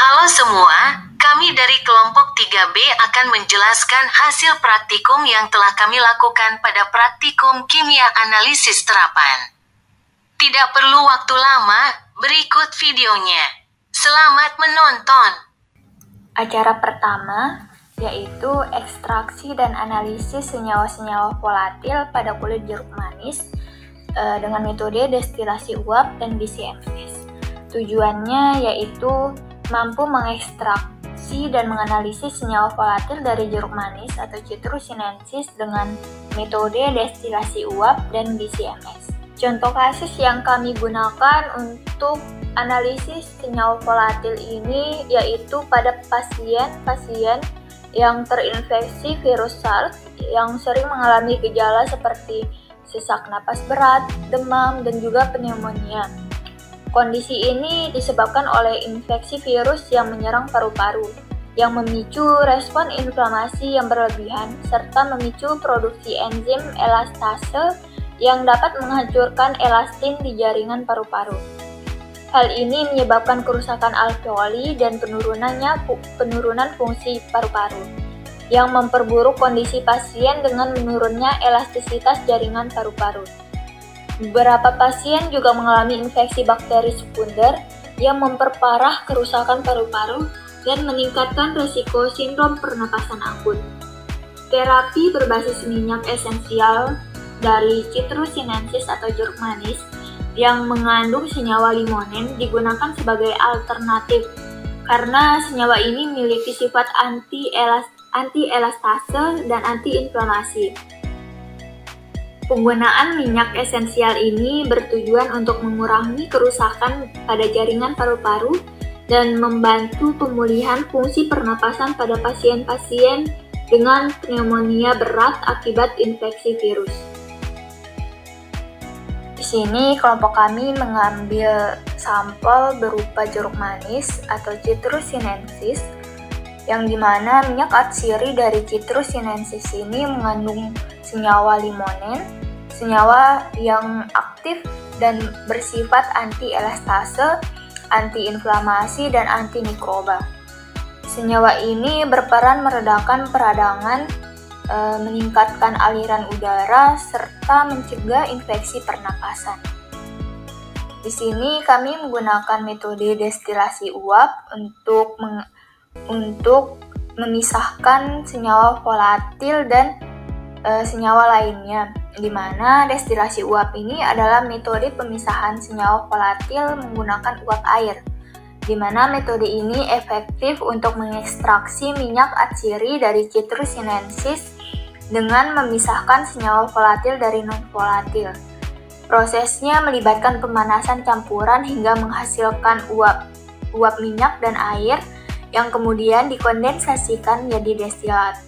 Halo semua, kami dari kelompok 3B akan menjelaskan hasil praktikum yang telah kami lakukan pada praktikum kimia analisis terapan. Tidak perlu waktu lama, berikut videonya. Selamat menonton. Acara pertama yaitu ekstraksi dan analisis senyawa-senyawa volatil pada kulit jeruk manis dengan metode destilasi uap dan BCMS. Tujuannya yaitu mampu mengekstraksi dan menganalisis senyawa volatil dari jeruk manis atau Citrus sinensis dengan metode destilasi uap dan BCMS. Contoh kasus yang kami gunakan untuk analisis senyawa volatil ini yaitu pada pasien yang terinfeksi virus SARS yang sering mengalami gejala seperti sesak napas berat, demam, dan juga pneumonia. Kondisi ini disebabkan oleh infeksi virus yang menyerang paru-paru, yang memicu respon inflamasi yang berlebihan, serta memicu produksi enzim elastase yang dapat menghancurkan elastin di jaringan paru-paru. Hal ini menyebabkan kerusakan alveoli dan penurunan fungsi paru-paru, yang memperburuk kondisi pasien dengan menurunnya elastisitas jaringan paru-paru. Beberapa pasien juga mengalami infeksi bakteri sekunder yang memperparah kerusakan paru-paru dan meningkatkan risiko sindrom pernapasan akut. Terapi berbasis minyak esensial dari Citrus sinensis atau jeruk manis yang mengandung senyawa limonen digunakan sebagai alternatif karena senyawa ini memiliki sifat anti-elastase dan anti-inflamasi. Penggunaan minyak esensial ini bertujuan untuk mengurangi kerusakan pada jaringan paru-paru dan membantu pemulihan fungsi pernapasan pada pasien-pasien dengan pneumonia berat akibat infeksi virus. Di sini kelompok kami mengambil sampel berupa jeruk manis atau Citrus sinensis, yang dimana minyak atsiri dari Citrus sinensis ini mengandung senyawa limonen, senyawa yang aktif dan bersifat anti-elastase, anti-inflamasi, dan anti-mikroba. Senyawa ini berperan meredakan peradangan, meningkatkan aliran udara, serta mencegah infeksi pernapasan. Di sini kami menggunakan metode destilasi uap untuk memisahkan senyawa volatil dan senyawa lainnya, di mana destilasi uap ini adalah metode pemisahan senyawa volatil menggunakan uap air, di mana metode ini efektif untuk mengekstraksi minyak atsiri dari Citrus sinensis dengan memisahkan senyawa volatil dari non-volatil. Prosesnya melibatkan pemanasan campuran hingga menghasilkan uap minyak dan air yang kemudian dikondensasikan menjadi destilat.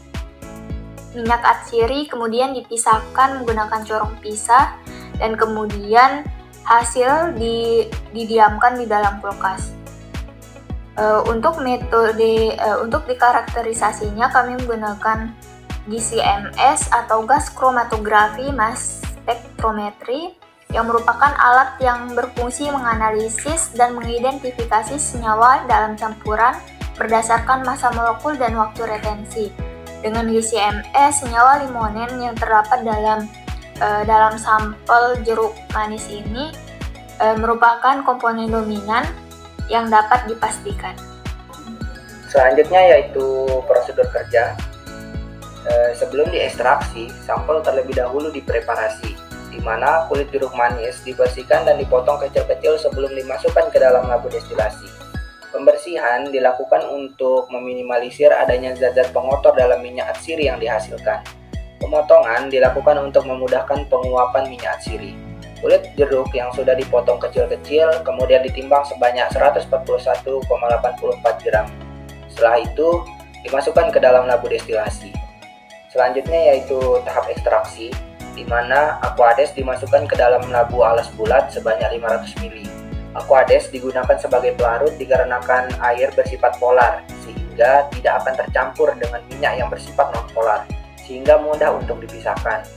Minyak atsiri kemudian dipisahkan menggunakan corong pisah dan kemudian hasil didiamkan di dalam kulkas. Untuk dikarakterisasinya kami menggunakan GCMS atau gas kromatografi mass spectrometry yang merupakan alat yang berfungsi menganalisis dan mengidentifikasi senyawa dalam campuran berdasarkan massa molekul dan waktu retensi. Dengan GCMS, senyawa limonen yang terdapat dalam sampel jeruk manis ini merupakan komponen dominan yang dapat dipastikan. Selanjutnya yaitu prosedur kerja. Sebelum diekstraksi, sampel terlebih dahulu dipreparasi, di mana kulit jeruk manis dibersihkan dan dipotong kecil-kecil sebelum dimasukkan ke dalam labu destilasi. Pembersihan dilakukan untuk meminimalisir adanya zat-zat pengotor dalam minyak atsiri yang dihasilkan. Pemotongan dilakukan untuk memudahkan penguapan minyak atsiri. Kulit jeruk yang sudah dipotong kecil-kecil kemudian ditimbang sebanyak 141,84 gram. Setelah itu dimasukkan ke dalam labu destilasi. Selanjutnya yaitu tahap ekstraksi, di mana Aquades dimasukkan ke dalam labu alas bulat sebanyak 500 ml. Aquades digunakan sebagai pelarut dikarenakan air bersifat polar, sehingga tidak akan tercampur dengan minyak yang bersifat non-polar, sehingga mudah untuk dipisahkan.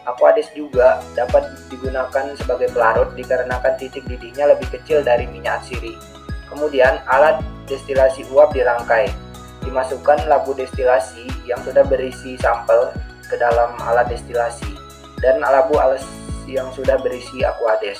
Aquades juga dapat digunakan sebagai pelarut dikarenakan titik didihnya lebih kecil dari minyak atsiri. Kemudian alat destilasi uap dirangkai. Dimasukkan labu destilasi yang sudah berisi sampel ke dalam alat destilasi dan labu alas yang sudah berisi aquades.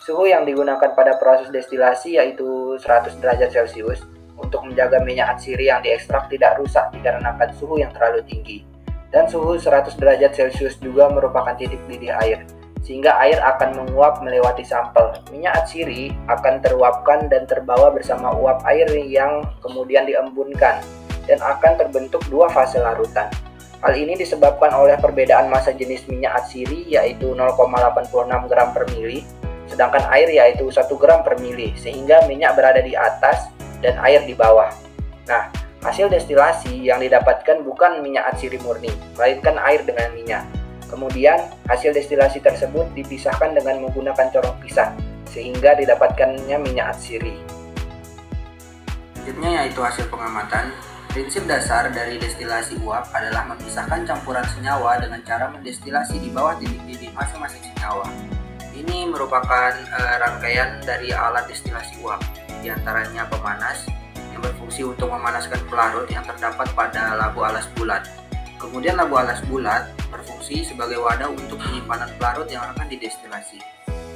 Suhu yang digunakan pada proses destilasi yaitu 100 derajat Celcius untuk menjaga minyak atsiri yang diekstrak tidak rusak dikarenakan suhu yang terlalu tinggi. Dan suhu 100 derajat Celcius juga merupakan titik didih air, sehingga air akan menguap melewati sampel. Minyak atsiri akan teruapkan dan terbawa bersama uap air yang kemudian diembunkan dan akan terbentuk dua fase larutan. Hal ini disebabkan oleh perbedaan massa jenis minyak atsiri yaitu 0,86 gram per mili, sedangkan air yaitu 1 gram per mili, sehingga minyak berada di atas dan air di bawah. Nah, hasil destilasi yang didapatkan bukan minyak atsiri murni, melainkan air dengan minyak. Kemudian, hasil destilasi tersebut dipisahkan dengan menggunakan corong pisah, sehingga didapatkannya minyak atsiri. Selanjutnya yaitu hasil pengamatan. Prinsip dasar dari destilasi uap adalah memisahkan campuran senyawa dengan cara mendestilasi di bawah titik didih masing-masing senyawa. Ini merupakan rangkaian dari alat destilasi uap, diantaranya pemanas yang berfungsi untuk memanaskan pelarut yang terdapat pada labu alas bulat. Kemudian labu alas bulat berfungsi sebagai wadah untuk penyimpanan pelarut yang akan didestilasi.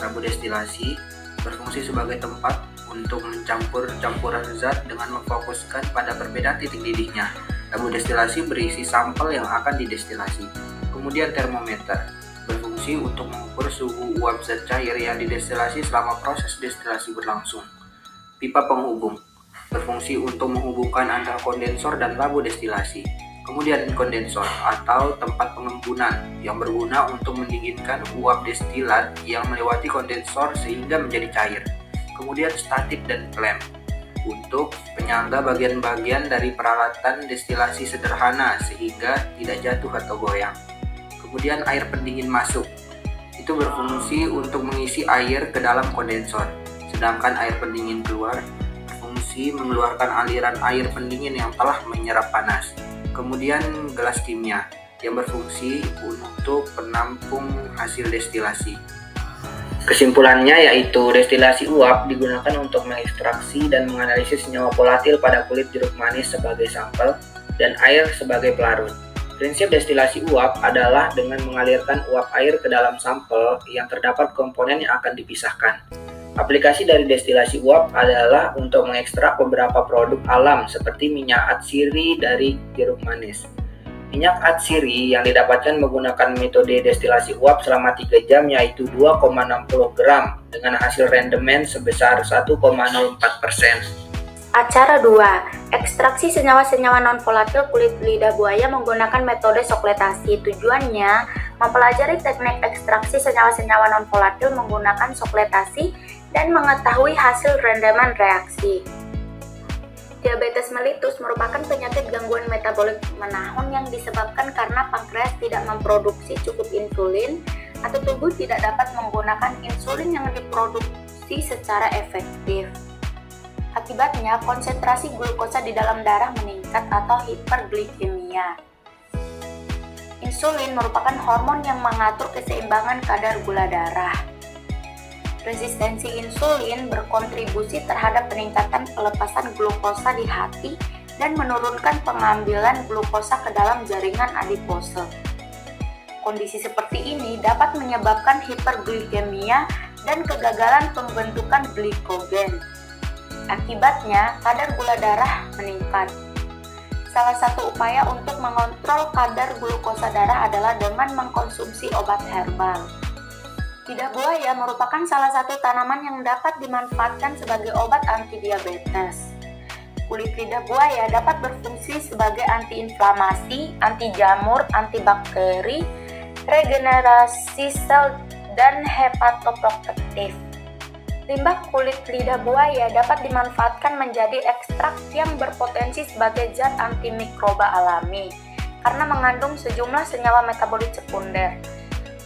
Labu destilasi berfungsi sebagai tempat untuk mencampur campuran zat dengan memfokuskan pada perbedaan titik didihnya. Labu destilasi berisi sampel yang akan didestilasi. Kemudian termometer berfungsi untuk mengukur suhu uap zat cair yang didestilasi selama proses destilasi berlangsung. Pipa penghubung berfungsi untuk menghubungkan antara kondensor dan labu destilasi. Kemudian kondensor atau tempat pengembunan yang berguna untuk mendinginkan uap destilat yang melewati kondensor sehingga menjadi cair. Kemudian statif dan klem untuk penyangga bagian-bagian dari peralatan destilasi sederhana sehingga tidak jatuh atau goyang. Kemudian air pendingin masuk, itu berfungsi untuk mengisi air ke dalam kondensor, sedangkan air pendingin keluar berfungsi mengeluarkan aliran air pendingin yang telah menyerap panas. Kemudian gelas kimia yang berfungsi untuk penampung hasil destilasi. Kesimpulannya yaitu destilasi uap digunakan untuk mengekstraksi dan menganalisis senyawa volatil pada kulit jeruk manis sebagai sampel dan air sebagai pelarut. Prinsip destilasi uap adalah dengan mengalirkan uap air ke dalam sampel yang terdapat komponen yang akan dipisahkan. Aplikasi dari destilasi uap adalah untuk mengekstrak beberapa produk alam seperti minyak atsiri dari jeruk manis. Minyak atsiri yang didapatkan menggunakan metode destilasi uap selama 3 jam yaitu 2,60 gram dengan hasil rendemen sebesar 1,04%. Acara 2. Ekstraksi senyawa-senyawa non-volatil kulit lidah buaya menggunakan metode sokletasi. Tujuannya mempelajari teknik ekstraksi senyawa-senyawa non-volatil menggunakan sokletasi dan mengetahui hasil rendemen reaksi. Diabetes mellitus merupakan penyakit gangguan metabolik menahun yang disebabkan karena pankreas tidak memproduksi cukup insulin atau tubuh tidak dapat menggunakan insulin yang diproduksi secara efektif. Akibatnya, konsentrasi glukosa di dalam darah meningkat atau hiperglikemia. Insulin merupakan hormon yang mengatur keseimbangan kadar gula darah. Resistensi insulin berkontribusi terhadap peningkatan pelepasan glukosa di hati dan menurunkan pengambilan glukosa ke dalam jaringan adipose. Kondisi seperti ini dapat menyebabkan hiperglikemia dan kegagalan pembentukan glikogen. Akibatnya, kadar gula darah meningkat. Salah satu upaya untuk mengontrol kadar glukosa darah adalah dengan mengkonsumsi obat herbal. Lidah buaya merupakan salah satu tanaman yang dapat dimanfaatkan sebagai obat antidiabetes. Kulit lidah buaya dapat berfungsi sebagai antiinflamasi, anti jamur, antibakteri, regenerasi sel, dan hepatoprotektif. Limbah kulit lidah buaya dapat dimanfaatkan menjadi ekstrak yang berpotensi sebagai zat antimikroba alami karena mengandung sejumlah senyawa metabolit sekunder.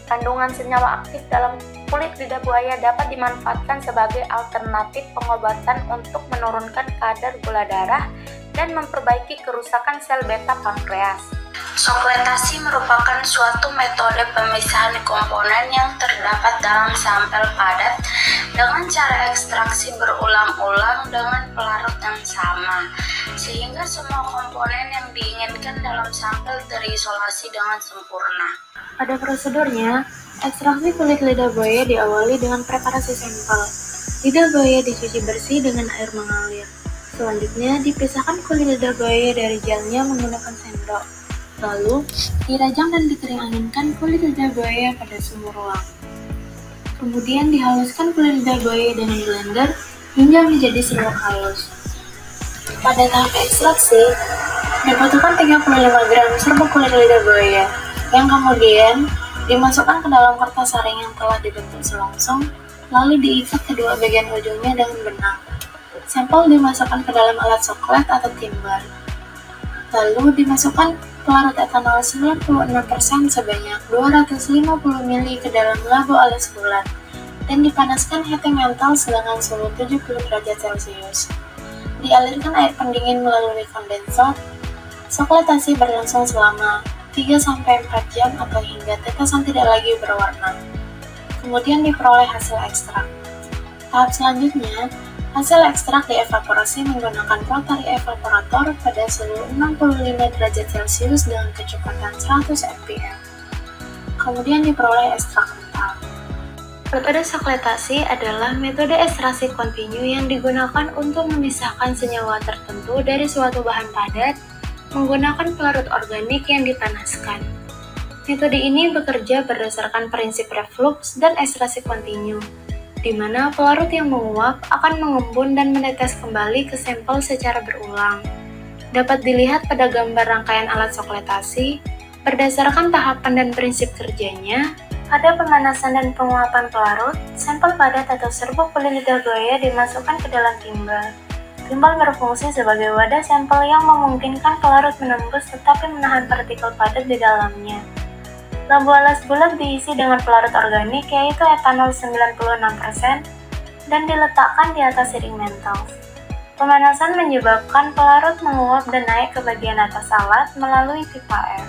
Kandungan senyawa aktif dalam kulit lidah buaya dapat dimanfaatkan sebagai alternatif pengobatan untuk menurunkan kadar gula darah dan memperbaiki kerusakan sel beta pankreas. Sokletasi merupakan suatu metode pemisahan komponen yang terdapat dalam sampel padat dengan cara ekstraksi berulang-ulang dengan pelarut yang sama, sehingga semua komponen yang diinginkan dalam sampel terisolasi dengan sempurna. Pada prosedurnya, ekstraksi kulit lidah buaya diawali dengan preparasi sampel. Lidah buaya dicuci bersih dengan air mengalir. Selanjutnya, dipisahkan kulit lidah buaya dari gelnya menggunakan sendok. Lalu, dirajang dan dikering-anginkan kulit lidah buaya pada suhu ruang. Kemudian dihaluskan kulit lidah buaya dengan blender hingga menjadi serbuk halus. Pada tahap ekstraksi, dibutuhkan 35 gram serbuk kulit lidah buaya, yang kemudian dimasukkan ke dalam kertas saring yang telah dibentuk selongsong, lalu diikat kedua bagian ujungnya dengan benang. Sampel dimasukkan ke dalam alat soklet atau timbal. Lalu dimasukkan pelarut etanol 96% sebanyak 250 ml ke dalam labu alas bulat dan dipanaskan heating mental dengan suhu 70 derajat Celcius. Dialirkan air pendingin melalui kondensor. Sokletasi berlangsung selama 3-4 jam atau hingga tetesan tidak lagi berwarna. Kemudian diperoleh hasil ekstrak. Tahap selanjutnya, hasil ekstrak dievaporasi menggunakan rotary evaporator pada suhu 65 derajat Celcius dengan kecepatan 100 fpm. Kemudian diperoleh ekstrak kental. Metode sokletasi adalah metode ekstraksi kontinu yang digunakan untuk memisahkan senyawa tertentu dari suatu bahan padat menggunakan pelarut organik yang dipanaskan. Metode ini bekerja berdasarkan prinsip reflux dan ekstraksi kontinu, di mana pelarut yang menguap akan mengembun dan menetes kembali ke sampel secara berulang. Dapat dilihat pada gambar rangkaian alat sokletasi, berdasarkan tahapan dan prinsip kerjanya, pada pemanasan dan penguapan pelarut, sampel padat atau serbuk kulit lidah buaya dimasukkan ke dalam timbal. Timbal berfungsi sebagai wadah sampel yang memungkinkan pelarut menembus tetapi menahan partikel padat di dalamnya. Labu alas bulat diisi dengan pelarut organik yaitu etanol 96% dan diletakkan di atas siring mental. Pemanasan menyebabkan pelarut menguap dan naik ke bagian atas alat melalui pipa air.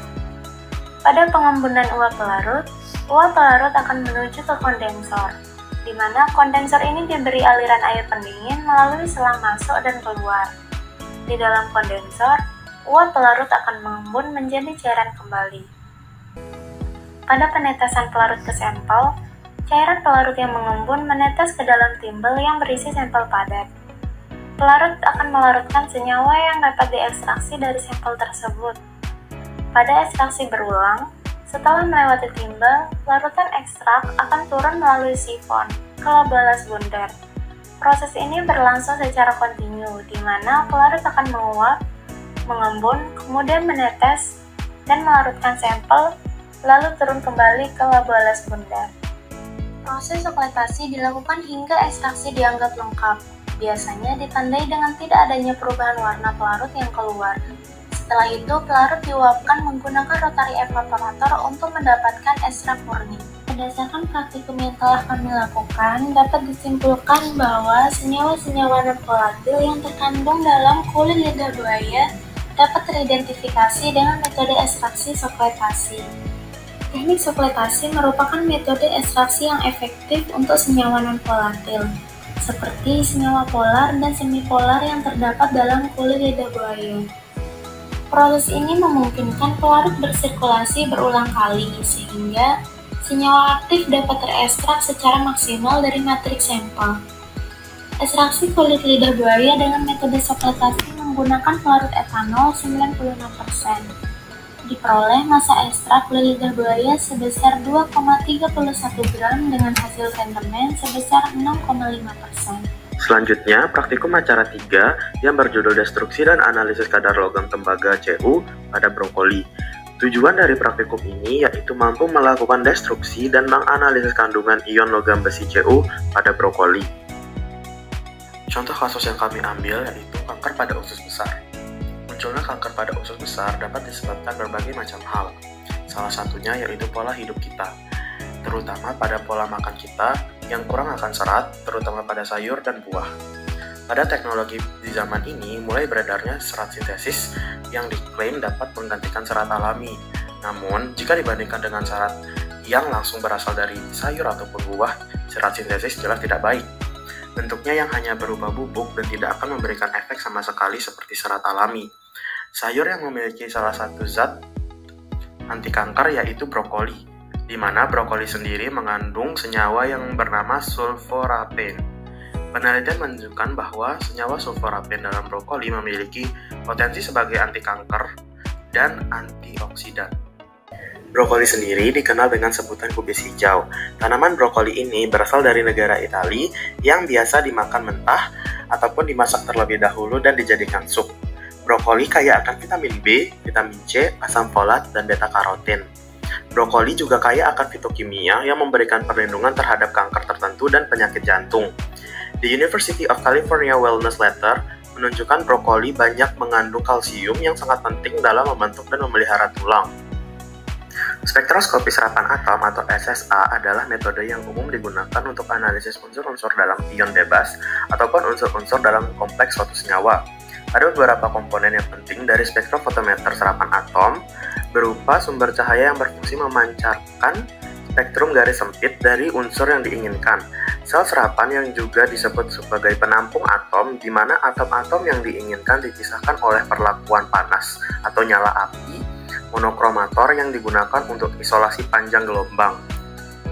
Pada pengembunan uap pelarut akan menuju ke kondensor, di mana kondensor ini diberi aliran air pendingin melalui selang masuk dan keluar. Di dalam kondensor, uap pelarut akan mengembun menjadi cairan kembali. Pada penetesan pelarut ke sampel, cairan pelarut yang mengembun menetes ke dalam timbal yang berisi sampel padat. Pelarut akan melarutkan senyawa yang dapat diekstraksi dari sampel tersebut. Pada ekstraksi berulang, setelah melewati timbal, larutan ekstrak akan turun melalui sifon ke labu alas bundar. Proses ini berlangsung secara kontinu, di mana pelarut akan menguap, mengembun, kemudian menetes, dan melarutkan sampel, lalu turun kembali ke labu alas bundar. Proses sokletasi dilakukan hingga ekstraksi dianggap lengkap. Biasanya ditandai dengan tidak adanya perubahan warna pelarut yang keluar. Setelah itu, pelarut diuapkan menggunakan rotary evaporator untuk mendapatkan ekstrak murni. Berdasarkan praktikum yang telah kami lakukan, dapat disimpulkan bahwa senyawa-senyawa non-volatil yang terkandung dalam kulit lidah buaya dapat teridentifikasi dengan metode ekstraksi sokletasi. Teknik sokletasi merupakan metode ekstraksi yang efektif untuk senyawa non-volatil, seperti senyawa polar dan semipolar yang terdapat dalam kulit lidah buaya. Proses ini memungkinkan pelarut bersirkulasi berulang kali, sehingga senyawa aktif dapat terekstrak secara maksimal dari matriks sampel. Ekstraksi kulit lidah buaya dengan metode sokletasi menggunakan pelarut etanol 96%. Diperoleh massa ekstrak kulit lidah buaya sebesar 2,31 gram dengan hasil rendemen sebesar 6,5%. Selanjutnya, praktikum acara 3 yang berjudul Destruksi dan Analisis Kadar Logam Tembaga Cu pada brokoli. Tujuan dari praktikum ini yaitu mampu melakukan destruksi dan menganalisis kandungan ion logam besi Cu pada brokoli. Contoh kasus yang kami ambil yaitu kanker pada usus besar. Munculnya kanker pada usus besar dapat disebabkan berbagai macam hal. Salah satunya yaitu pola hidup kita, terutama pada pola makan kita yang kurang akan serat, terutama pada sayur dan buah. Pada teknologi di zaman ini, mulai beredarnya serat sintesis yang diklaim dapat menggantikan serat alami. Namun, jika dibandingkan dengan serat yang langsung berasal dari sayur ataupun buah, serat sintesis jelas tidak baik. Bentuknya yang hanya berupa bubuk dan tidak akan memberikan efek sama sekali seperti serat alami. Sayur yang memiliki salah satu zat anti kanker yaitu brokoli, di mana brokoli sendiri mengandung senyawa yang bernama sulforaphane. Penelitian menunjukkan bahwa senyawa sulforaphane dalam brokoli memiliki potensi sebagai anti kanker dan antioksidan. Brokoli sendiri dikenal dengan sebutan kubis hijau. Tanaman brokoli ini berasal dari negara Italia yang biasa dimakan mentah ataupun dimasak terlebih dahulu dan dijadikan sup. Brokoli kaya akan vitamin B, vitamin C, asam folat, dan beta-karotin. Brokoli juga kaya akan fitokimia yang memberikan perlindungan terhadap kanker tertentu dan penyakit jantung. The University of California Wellness Letter menunjukkan brokoli banyak mengandung kalsium yang sangat penting dalam membentuk dan memelihara tulang. Spektroskopi serapan atom atau SSA adalah metode yang umum digunakan untuk analisis unsur-unsur dalam ion bebas ataupun unsur-unsur dalam kompleks suatu senyawa. Ada beberapa komponen yang penting dari spektrofotometer serapan atom, berupa sumber cahaya yang berfungsi memancarkan spektrum garis sempit dari unsur yang diinginkan, sel serapan yang juga disebut sebagai penampung atom, di mana atom-atom yang diinginkan dipisahkan oleh perlakuan panas atau nyala api, monokromator yang digunakan untuk isolasi panjang gelombang,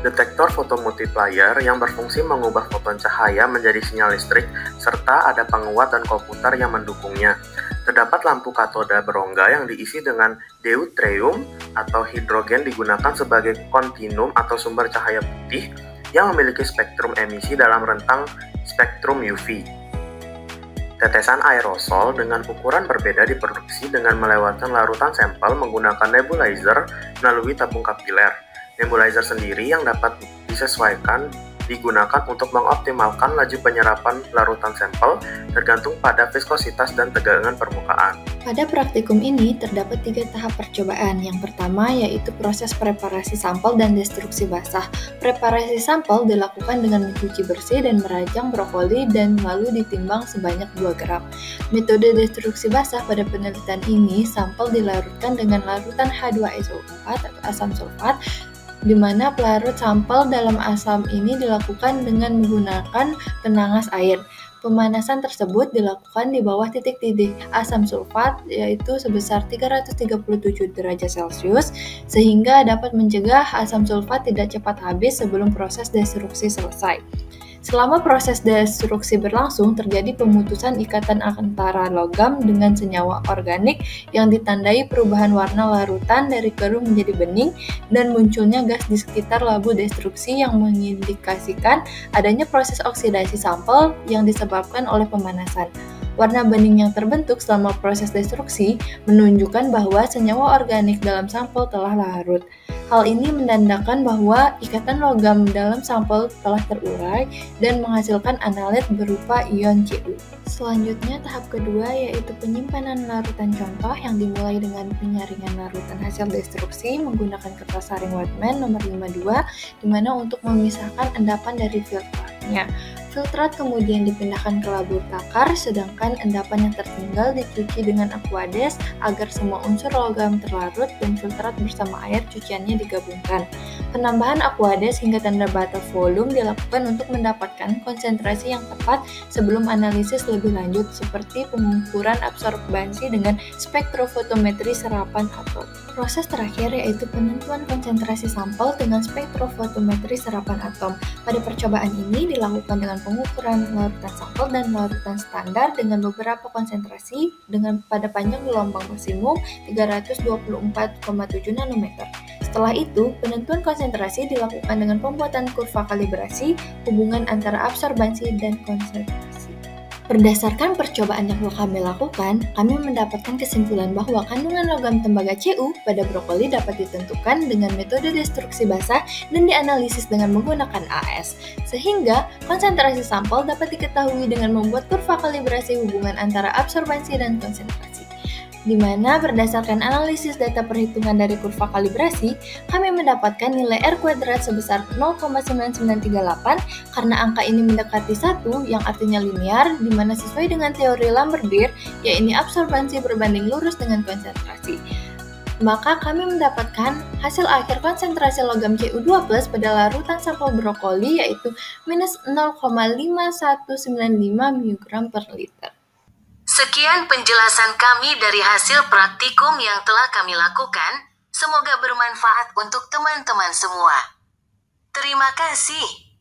detektor fotomultiplier yang berfungsi mengubah foton cahaya menjadi sinyal listrik, serta ada penguat dan komputer yang mendukungnya. Terdapat lampu katoda berongga yang diisi dengan deuterium atau hidrogen digunakan sebagai kontinum atau sumber cahaya putih yang memiliki spektrum emisi dalam rentang spektrum UV. Tetesan aerosol dengan ukuran berbeda diproduksi dengan melewatkan larutan sampel menggunakan nebulizer melalui tabung kapiler. Nebulizer sendiri yang dapat disesuaikan digunakan untuk mengoptimalkan laju penyerapan larutan sampel tergantung pada viskositas dan tegangan permukaan. Pada praktikum ini terdapat 3 tahap percobaan. Yang pertama yaitu proses preparasi sampel dan destruksi basah. Preparasi sampel dilakukan dengan mencuci bersih dan merajang brokoli dan lalu ditimbang sebanyak 2 gram. Metode destruksi basah pada penelitian ini, sampel dilarutkan dengan larutan H2SO4 atau asam sulfat, di mana pelarut sampel dalam asam ini dilakukan dengan menggunakan penangas air. Pemanasan tersebut dilakukan di bawah titik didih asam sulfat, yaitu sebesar 337 derajat Celcius, sehingga dapat mencegah asam sulfat tidak cepat habis sebelum proses destruksi selesai. Selama proses destruksi berlangsung, terjadi pemutusan ikatan antara logam dengan senyawa organik yang ditandai perubahan warna larutan dari keruh menjadi bening dan munculnya gas di sekitar labu destruksi yang mengindikasikan adanya proses oksidasi sampel yang disebabkan oleh pemanasan. Warna bening yang terbentuk selama proses destruksi menunjukkan bahwa senyawa organik dalam sampel telah larut. Hal ini menandakan bahwa ikatan logam dalam sampel telah terurai dan menghasilkan analit berupa ion Cu. Selanjutnya, tahap kedua yaitu penyimpanan larutan contoh yang dimulai dengan penyaringan larutan hasil destruksi menggunakan kertas saring Whatman nomor 52, di mana untuk memisahkan endapan dari filtratnya. Filtrat kemudian dipindahkan ke labur takar, sedangkan endapan yang tertinggal dicuci dengan Aquades agar semua unsur logam terlarut dan filtrat bersama air cuciannya digabungkan. Penambahan Aquades hingga tanda batas volume dilakukan untuk mendapatkan konsentrasi yang tepat sebelum analisis lebih lanjut, seperti pengukuran absorbansi dengan spektrofotometri serapan atom. Proses terakhir yaitu penentuan konsentrasi sampel dengan spektrofotometri serapan atom. Pada percobaan ini dilakukan dengan pengukuran larutan sampel dan larutan standar dengan beberapa konsentrasi dengan pada panjang gelombang maksimum 324,7 nanometer. Setelah itu, penentuan konsentrasi dilakukan dengan pembuatan kurva kalibrasi hubungan antara absorbansi dan konsentrasi. Berdasarkan percobaan yang kami lakukan, kami mendapatkan kesimpulan bahwa kandungan logam tembaga Cu pada brokoli dapat ditentukan dengan metode destruksi basah dan dianalisis dengan menggunakan AS, sehingga konsentrasi sampel dapat diketahui dengan membuat kurva kalibrasi hubungan antara absorbansi dan konsentrasi. di mana berdasarkan analisis data perhitungan dari kurva kalibrasi, kami mendapatkan nilai R kuadrat sebesar 0,9938 karena angka ini mendekati 1 yang artinya linear, di mana sesuai dengan teori Lambert-Beer, yaitu absorbansi berbanding lurus dengan konsentrasi. Maka kami mendapatkan hasil akhir konsentrasi logam Cu2+ pada larutan sampel brokoli yaitu minus 0,5195 mg per liter. Sekian penjelasan kami dari hasil praktikum yang telah kami lakukan. Semoga bermanfaat untuk teman-teman semua. Terima kasih.